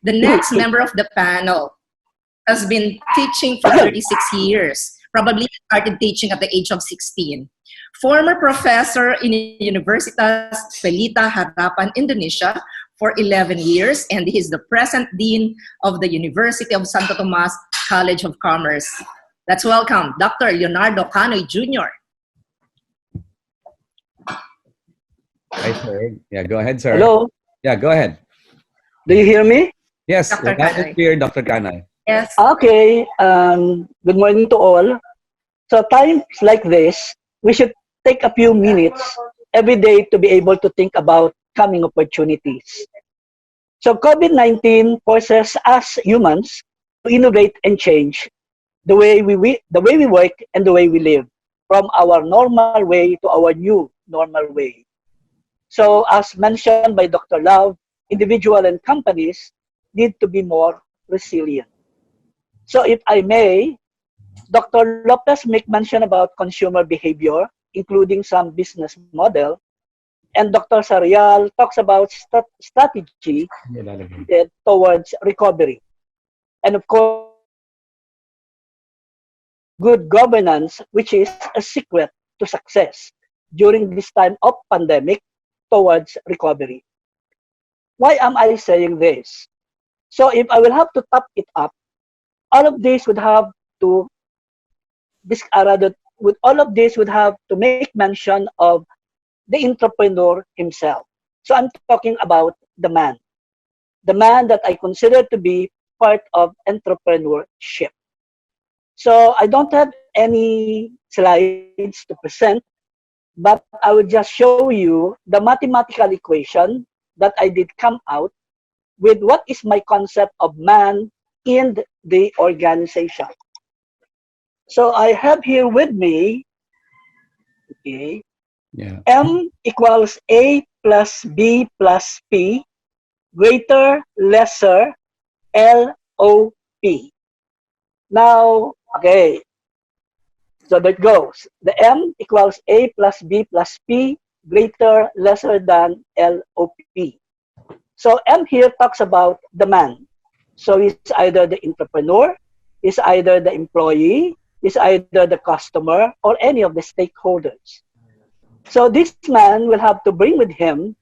The next member of the panel has been teaching for 36 years, probably started teaching at the age of 16. Former professor in Universitas Pelita Harapan, Indonesia for 11 years, and he is the present dean of the University of Santo Tomas College of Commerce. Let's welcome Dr. Leonardo Canoy Jr. Hi, sir. Yeah, go ahead, sir. Hello. Yeah, go ahead. Do you hear me? Yes, Dr. loud and Canoy. clear, Dr. Canoy. Yes. Okay. Good morning to all. So times like this, we should take a few minutes every day to be able to think about coming opportunities. So COVID-19 forces us humans to innovate and change the way we work and the way we live, from our normal way to our new normal way. So as mentioned by Dr. Love, individual and companies need to be more resilient. So if I may, Dr. Lopez make mention about consumer behavior, including some business model, and Dr. Sarial talks about strategy towards recovery. And of course, good governance, which is a secret to success during this time of pandemic towards recovery. Why am I saying this? So if I will have to top it up, all of this would have to all of this would have to make mention of the entrepreneur himself. So I'm talking about the man that I consider to be part of entrepreneurship. So I don't have any slides to present, but I will just show you the mathematical equation that I did come out with what is my concept of man in the organization. So I have here with me, okay, Yeah. M equals A plus B plus P greater, lesser, LOP. Now, okay, so that goes. The M equals A plus B plus P greater, lesser than LOP. So M here talks about the man. So he's either the entrepreneur, he's either the employee, he's either the customer, or any of the stakeholders. So this man will have to bring with him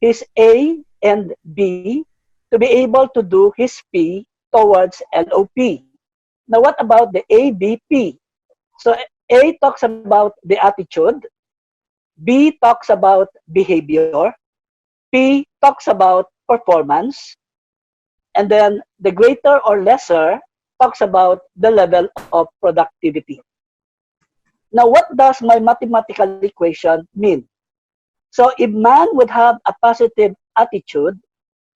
his A and B to be able to do his P towards LOP. Now what about the ABP? So A talks about the attitude, B talks about behavior, P talks about performance, and then the greater or lesser talks about the level of productivity. Now what does my mathematical equation mean? So if man would have a positive attitude,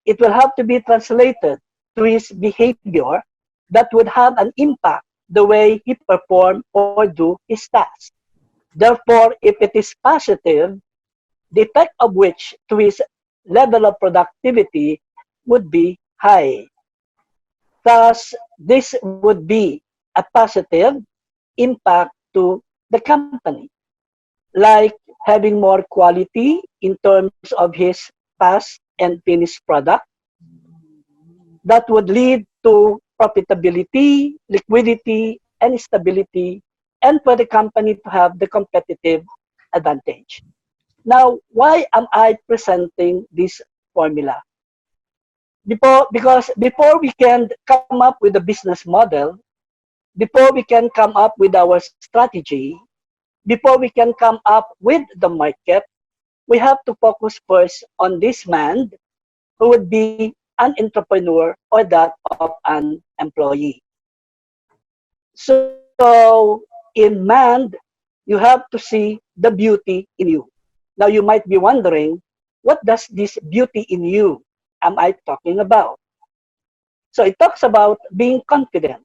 it will have to be translated to his behavior that would have an impact the way he perform or do his task. Therefore, if it is positive, the effect of which to his level of productivity would be high. Thus, this would be a positive impact to the company, like having more quality in terms of his past and finished product. That would lead to profitability, liquidity, and stability, and for the company to have the competitive advantage. Now, why am I presenting this formula? Because before we can come up with a business model, before we can come up with our strategy, before we can come up with the market, we have to focus first on this man who would be an entrepreneur or that of an employee. So in man, you have to see the beauty in you. Now you might be wondering, what does this beauty in you am I talking about? So it talks about being confident,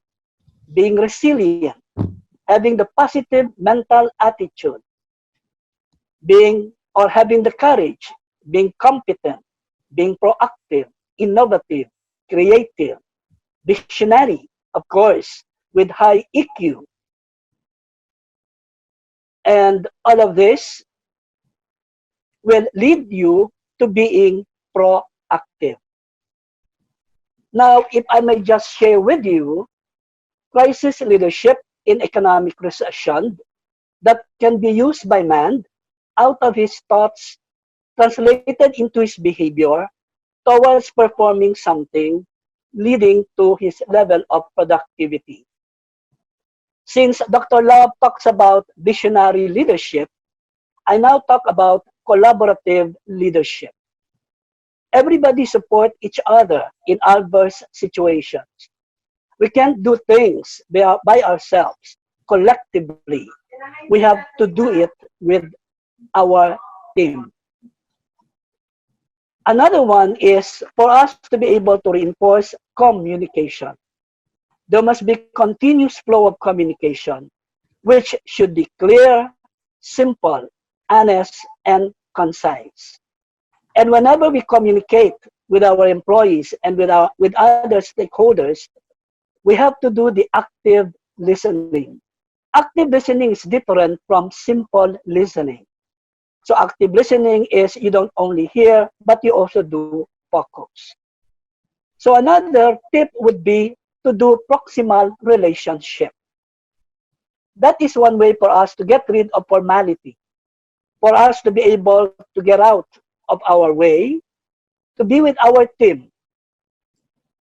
being resilient, having the positive mental attitude, being or having the courage, being competent, being proactive, innovative, creative, visionary, of course, with high EQ. And all of this will lead you to being proactive. Now, if I may just share with you, crisis leadership in economic recession that can be used by man out of his thoughts translated into his behavior towards performing something leading to his level of productivity. Since Dr. Love talks about visionary leadership, I now talk about collaborative leadership. Everybody support each other in adverse situations. We can't do things by ourselves. Collectively, we have to do it with our team. Another one is for us to be able to reinforce communication. There must be continuous flow of communication, which should be clear, simple, honest, and concise. And whenever we communicate with our employees and with other stakeholders, we have to do the active listening. Active listening is different from simple listening. So active listening is you don't only hear, but you also do focus. So another tip would be to do proximal relationship. That is one way for us to get rid of formality, for us to be able to get out of our way, to be with our team,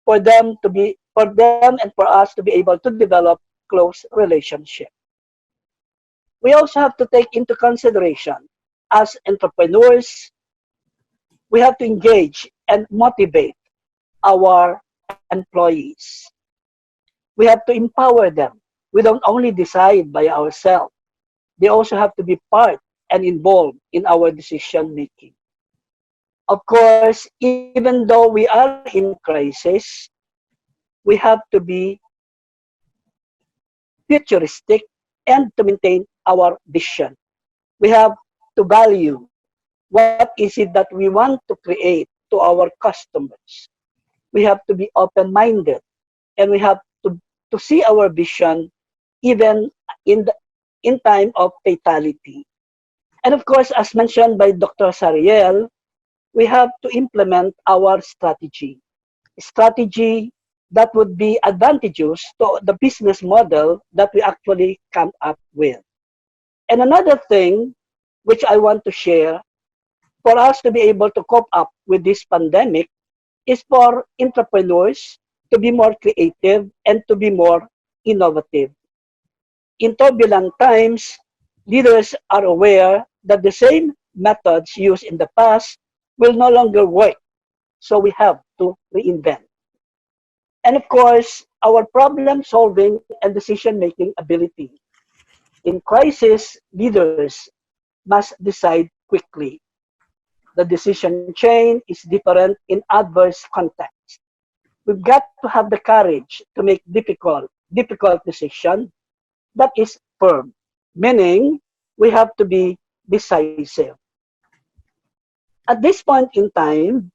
for them and for us to be able to develop close relationship. We also have to take into consideration as entrepreneurs, we have to engage and motivate our employees. We have to empower them. We don't only decide by ourselves. They also have to be part and involved in our decision making. Of course, even though we are in crisis, we have to be futuristic and to maintain our vision. We have to value what is it that we want to create to our customers. We have to be open-minded and we have to see our vision even in time of fatality. And of course, as mentioned by Dr. Sariel, we have to implement our strategy. Strategy that would be advantageous to the business model that we actually come up with. And another thing which I want to share for us to be able to cope up with this pandemic is for entrepreneurs to be more creative and to be more innovative. In turbulent times, leaders are aware that the same methods used in the past will no longer work. So we have to reinvent. And of course, our problem solving and decision making ability. In crisis, leaders must decide quickly. The decision chain is different in adverse contexts. We've got to have the courage to make difficult decisions that is firm, meaning we have to be decisive. At this point in time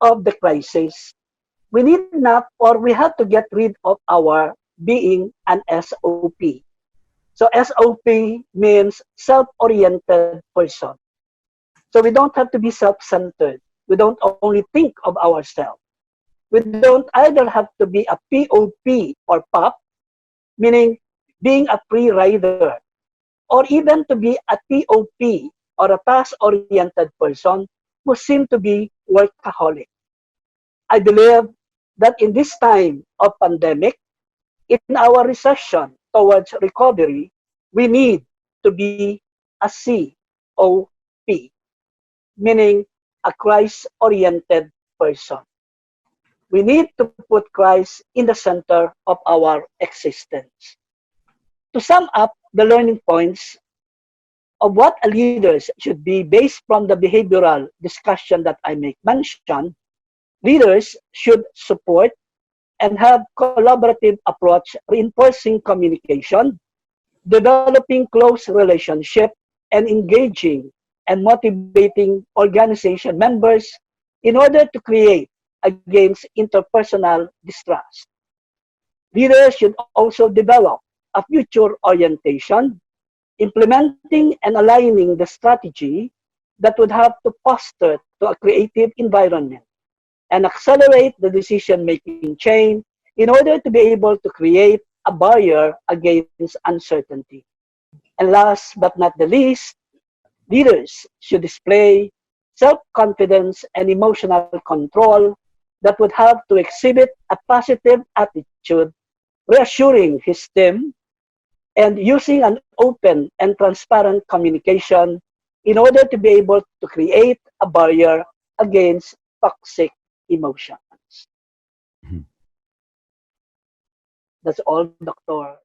of the crisis, we need not or we have to get rid of our being an SOP. So SOP means self-oriented person. So we don't have to be self-centered. We don't only think of ourselves. We don't either have to be a POP or POP, meaning being a free rider, or even to be a TOP or a task-oriented person who seem to be workaholic. I believe that in this time of pandemic, in our recession towards recovery, we need to be a COP, meaning a Christ-oriented person. We need to put Christ in the center of our existence. To sum up the learning points of what a leader should be based from the behavioral discussion that I make mention, leaders should support and have collaborative approach reinforcing communication, developing close relationship, and engaging and motivating organization members in order to create against interpersonal distrust. Leaders should also develop a future orientation, implementing and aligning the strategy that would have to foster to a creative environment and accelerate the decision-making chain in order to be able to create a barrier against uncertainty. And last but not the least, leaders should display self-confidence and emotional control that would have to exhibit a positive attitude, reassuring his team, and using an open and transparent communication in order to be able to create a barrier against toxic emotions. Mhm. That's all, Dr.